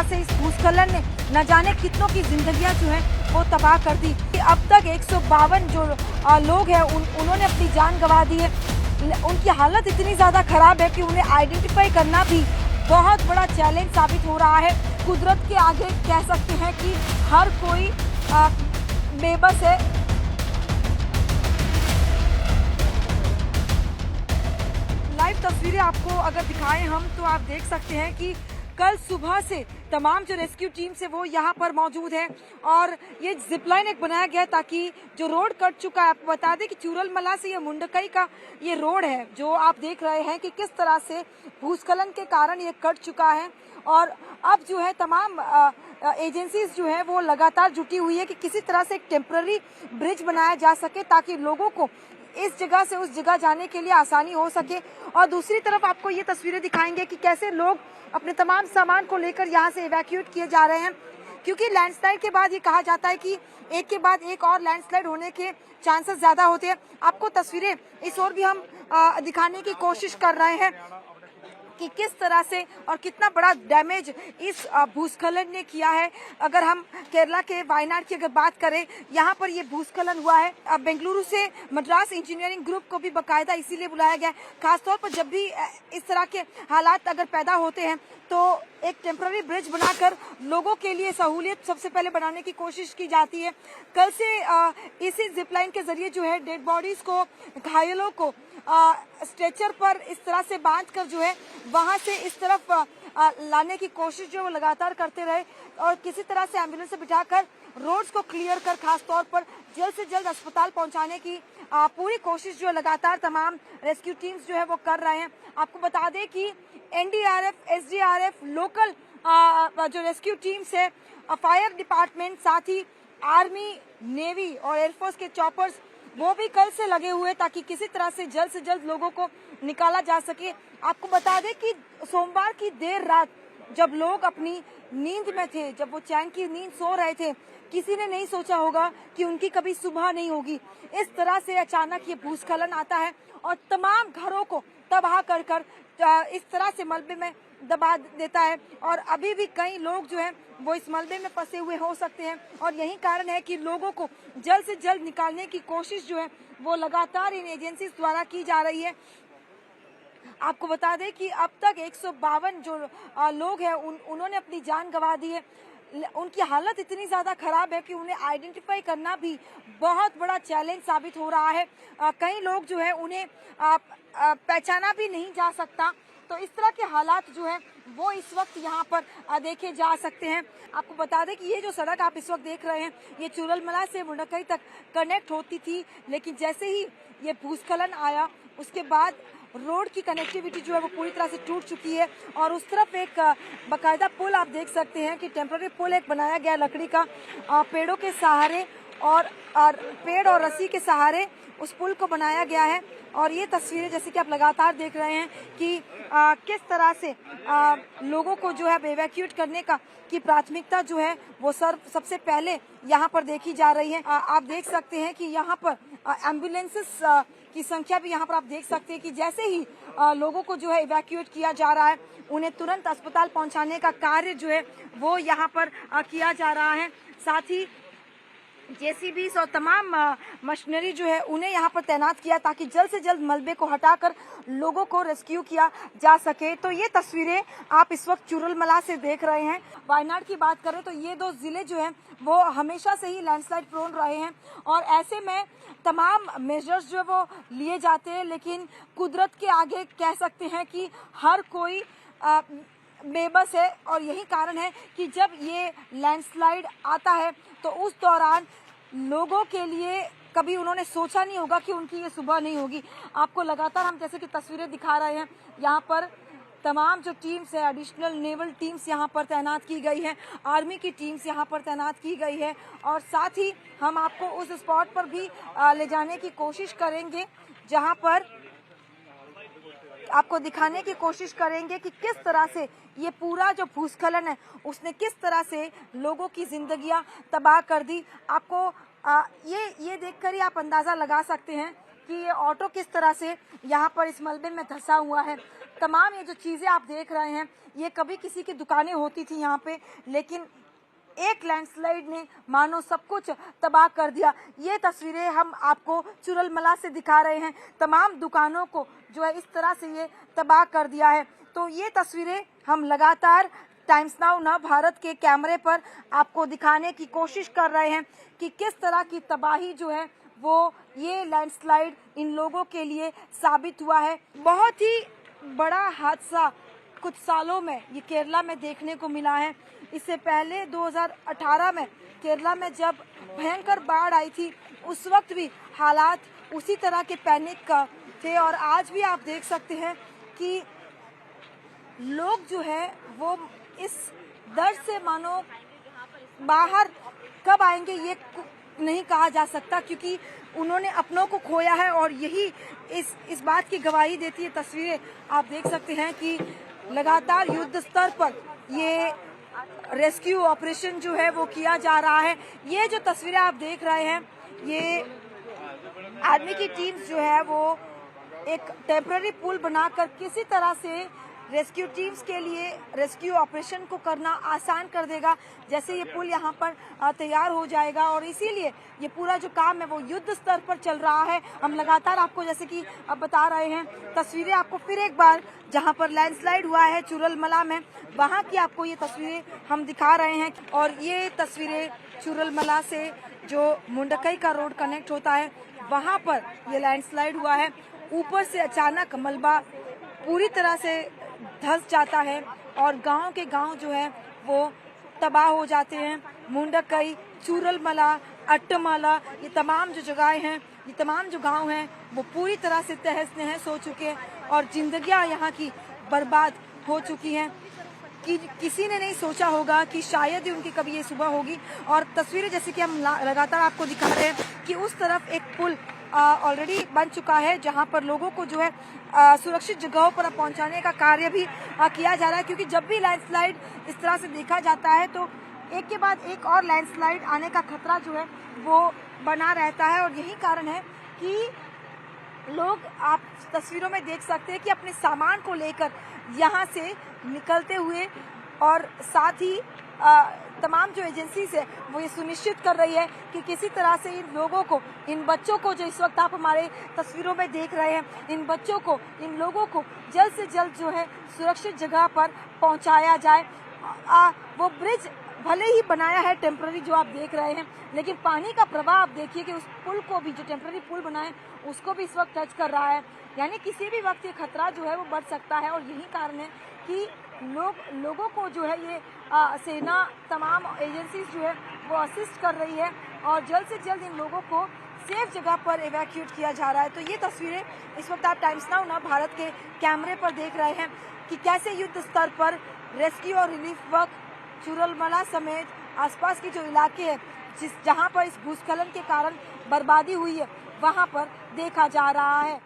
तरह से इस भूस्खलन ने न जाने कितनों की जिंदगियां जो है वो तबाह कर दी। अब तक 152 जो लोग हैं उन्होंने अपनी जान गंवा दी है। उनकी हालत इतनी ज़्यादा ख़राब है कि उन्हें आइडेंटिफाई करना भी बहुत बड़ा चैलेंज साबित हो रहा है। कुदरत के आगे कह सकते हैं कि हर कोई बेबस है। लाइव तस्वीरें आपको अगर दिखाएं हम तो आप देख सकते हैं कि कल सुबह से तमाम जो रेस्क्यू टीम्स है वो यहाँ पर मौजूद है और ये जिपलाइन एक बनाया गया ताकि जो रोड कट चुका है, आपको बता दें कि चूरलमला से ये मुंडकई का ये रोड है जो आप देख रहे हैं कि किस तरह से भूस्खलन के कारण ये कट चुका है। और अब जो है तमाम एजेंसीज जो है वो लगातार जुटी हुई है कि किसी तरह से एक टेम्पररी ब्रिज बनाया जा सके ताकि लोगों को इस जगह से उस जगह जाने के लिए आसानी हो सके। और दूसरी तरफ आपको ये तस्वीरें दिखाएंगे कि कैसे लोग अपने तमाम सामान को लेकर यहाँ से इवैक्यूएट किए जा रहे हैं, क्योंकि लैंडस्लाइड के बाद ये कहा जाता है कि एक के बाद एक और लैंडस्लाइड होने के चांसेस ज्यादा होते हैं। आपको तस्वीरें इस ओर भी हम दिखाने की कोशिश कर रहे हैं कि किस तरह से और कितना बड़ा डैमेज इस भूस्खलन ने किया है। अगर हम केरला के वायनाड की अगर बात करें, यहाँ पर ये भूस्खलन हुआ है। अब बेंगलुरु से मद्रास इंजीनियरिंग ग्रुप को भी बाकायदा इसीलिए बुलाया गया है। खासतौर पर जब भी इस तरह के हालात अगर पैदा होते हैं तो एक टेम्पररी ब्रिज बनाकर लोगों के लिए सहूलियत सबसे पहले बनाने की कोशिश की जाती है। कल से इसी जिपलाइन के जरिए जो है डेड बॉडीज को, घायलों को स्ट्रेचर पर इस तरह से बांधकर जो है वहां से इस तरफ लाने की कोशिश जो वो लगातार करते रहे और किसी तरह से एम्बुलेंस से बिठाकर रोड्स को क्लियर कर खास तौर पर जल्द से जल्द अस्पताल पहुंचाने की पूरी कोशिश जो लगातार तमाम रेस्क्यू टीम्स जो है वो कर रहे हैं। आपको बता दें कि एनडीआरएफ, एसडीआरएफ, लोकल जो रेस्क्यू टीम्स है, फायर डिपार्टमेंट, साथ ही आर्मी, नेवी और एयरफोर्स के चॉपर्स वो भी कल से लगे हुए ताकि किसी तरह से जल्द लोगों को निकाला जा सके। आपको बता दें कि सोमवार की देर रात जब लोग अपनी नींद में थे, जब वो चैन की नींद सो रहे थे, किसी ने नहीं सोचा होगा कि उनकी कभी सुबह नहीं होगी। इस तरह से अचानक ये भूस्खलन आता है और तमाम घरों को तबाह कर इस तरह से मलबे में दबा देता है और अभी भी कई लोग जो हैं वो इस मलबे में फंसे हुए हो सकते हैं और यही कारण है कि लोगों को जल्द से जल्द निकालने की कोशिश जो है वो लगातार इन एजेंसीज द्वारा की जा रही है। आपको बता दें कि अब तक 152 जो लोग हैं उन्होंने अपनी जान गंवा दी है। उनकी हालत इतनी ज़्यादा ख़राब है कि उन्हें आइडेंटिफाई करना भी बहुत बड़ा चैलेंज साबित हो रहा है। कई लोग जो है उन्हें पहचाना भी नहीं जा सकता। तो इस तरह के हालात जो है वो इस वक्त यहाँ पर देखे जा सकते हैं। आपको बता दें कि ये जो सड़क आप इस वक्त देख रहे हैं ये चूरलमला से मुंडकई तक कनेक्ट होती थी, लेकिन जैसे ही ये भूस्खलन आया उसके बाद रोड की कनेक्टिविटी जो है वो पूरी तरह से टूट चुकी है और उस तरफ एक बाकायदा पुल आप देख सकते हैं कि टेम्पररी पुल एक बनाया गया लकड़ी का, पेड़ों के सहारे और पेड़ और रस्सी के सहारे उस पुल को बनाया गया है। और ये तस्वीरें जैसे कि आप लगातार देख रहे हैं कि किस तरह से लोगों को जो है इवैक्यूएट करने का की प्राथमिकता जो है वो सबसे पहले यहाँ पर देखी जा रही है। आप देख सकते हैं कि यहाँ पर एम्बुलेंसेस की संख्या भी यहाँ पर आप देख सकते हैं कि जैसे ही लोगों को जो है इवैक्यूएट किया जा रहा है उन्हें तुरंत अस्पताल पहुँचाने का कार्य जो है वो यहाँ पर किया जा रहा है। साथ ही जेसीबीज और तमाम मशीनरी जो है उन्हें यहाँ पर तैनात किया ताकि जल्द से जल्द मलबे को हटाकर लोगों को रेस्क्यू किया जा सके। तो ये तस्वीरें आप इस वक्त चूरलमला से देख रहे हैं। वायनाड की बात करें तो ये दो जिले जो हैं वो हमेशा से ही लैंडस्लाइड प्रोन रहे हैं और ऐसे में तमाम मेजर्स जो है वो लिए जाते हैं, लेकिन कुदरत के आगे कह सकते हैं कि हर कोई बेबस है और यही कारण है कि जब ये लैंडस्लाइड आता है तो उस दौरान लोगों के लिए कभी उन्होंने सोचा नहीं होगा कि उनकी ये सुबह नहीं होगी। आपको लगातार हम जैसे कि तस्वीरें दिखा रहे हैं, यहाँ पर तमाम जो टीम्स है, एडिशनल नेवल टीम्स यहाँ पर तैनात की गई है, आर्मी की टीम्स यहाँ पर तैनात की गई है और साथ ही हम आपको उस स्पॉट पर भी ले जाने की कोशिश करेंगे जहाँ पर आपको दिखाने की कोशिश करेंगे कि किस तरह से ये पूरा जो भूस्खलन है उसने किस तरह से लोगों की जिंदगियां तबाह कर दी। आपको ये देखकर ही आप अंदाजा लगा सकते हैं कि ये ऑटो किस तरह से यहाँ पर इस मलबे में धंसा हुआ है। तमाम ये जो चीजें आप देख रहे हैं ये कभी किसी की दुकानें होती थी यहाँ पे, लेकिन एक लैंडस्लाइड ने मानो सब कुछ तबाह कर दिया। ये तस्वीरें हम आपको चुरलमला से दिखा रहे हैं। तमाम दुकानों को जो है इस तरह से ये तबाह कर दिया है। तो ये तस्वीरें हम लगातार टाइम्स नाउ ना भारत के कैमरे पर आपको दिखाने की कोशिश कर रहे हैं कि किस तरह की तबाही जो है वो ये लैंडस्लाइड इन लोगों के लिए साबित हुआ है। बहुत ही बड़ा हादसा कुछ सालों में ये केरला में देखने को मिला है। इससे पहले 2018 में केरला में जब भयंकर बाढ़ आई थी उस वक्त भी हालात उसी तरह के पैनिक का थे, और आज भी आप देख सकते हैं कि लोग जो है वो इस डर से मानो बाहर कब आएंगे ये नहीं कहा जा सकता, क्योंकि उन्होंने अपनों को खोया है। और यही इस बात की गवाही देती है तस्वीरें। आप देख सकते हैं कि लगातार युद्ध स्तर पर ये रेस्क्यू ऑपरेशन जो है वो किया जा रहा है। ये जो तस्वीरें आप देख रहे हैं ये आर्मी की टीम्स जो है वो एक टेम्पररी पुल बनाकर किसी तरह से रेस्क्यू टीम्स के लिए रेस्क्यू ऑपरेशन को करना आसान कर देगा। जैसे ये पुल यहाँ पर तैयार हो जाएगा, और इसीलिए ये पूरा जो काम है वो युद्ध स्तर पर चल रहा है। हम लगातार आपको जैसे कि अब बता रहे हैं तस्वीरें आपको फिर एक बार जहाँ पर लैंडस्लाइड हुआ है चुरलमला में, वहाँ की आपको ये तस्वीरें हम दिखा रहे हैं। और ये तस्वीरें चुरलमला से जो मुंडकई का रोड कनेक्ट होता है वहाँ पर ये लैंडस्लाइड हुआ है। ऊपर से अचानक मलबा पूरी तरह से धंस जाता है और गांव के गांव जो है वो तबाह हो जाते हैं। मुंडकई, चुरलमला, अट्टमाला, ये तमाम जो जगहें हैं, ये तमाम जो गांव हैं वो पूरी तरह से तहस नहस हो चुके हैं और जिंदगियां यहाँ की बर्बाद हो चुकी हैं। कि किसी ने नहीं सोचा होगा कि शायद ही उनकी कभी ये सुबह होगी। और तस्वीरें जैसे कि हम लगातार आपको दिखा रहे हैं कि उस तरफ एक पुल ऑलरेडी बन चुका है जहां पर लोगों को जो है सुरक्षित जगहों पर पहुंचाने का कार्य भी किया जा रहा है, क्योंकि जब भी लैंडस्लाइड इस तरह से देखा जाता है तो एक के बाद एक और लैंडस्लाइड आने का खतरा जो है वो बना रहता है। और यही कारण है कि लोग, आप तस्वीरों में देख सकते हैं कि अपने सामान को लेकर यहाँ से निकलते हुए, और साथ ही तमाम जो एजेंसीज है वो ये सुनिश्चित कर रही है कि किसी तरह से इन लोगों को, इन बच्चों को जो इस वक्त आप हमारे तस्वीरों में देख रहे हैं, इन बच्चों को, इन लोगों को जल्द से जल्द जो है सुरक्षित जगह पर पहुंचाया जाए। वो ब्रिज भले ही बनाया है टेम्पररी जो आप देख रहे हैं, लेकिन पानी का प्रवाह आप देखिए कि उस पुल को भी, जो टेम्पररी पुल बनाए उसको भी इस वक्त टच कर रहा है। यानी किसी भी वक्त ये खतरा जो है वो बढ़ सकता है। और यही कारण है कि लोगों को जो है ये सेना, तमाम एजेंसीज जो है वो असिस्ट कर रही है और जल्द से जल्द इन लोगों को सेफ जगह पर इवैक्यूएट किया जा रहा है। तो ये तस्वीरें इस वक्त आप टाइम्स नाउ ना भारत के कैमरे पर देख रहे हैं कि कैसे युद्ध स्तर पर रेस्क्यू और रिलीफ वर्क चुरलमला समेत आसपास के जो इलाके हैं जहां पर इस भूस्खलन के कारण बर्बादी हुई है वहां पर देखा जा रहा है।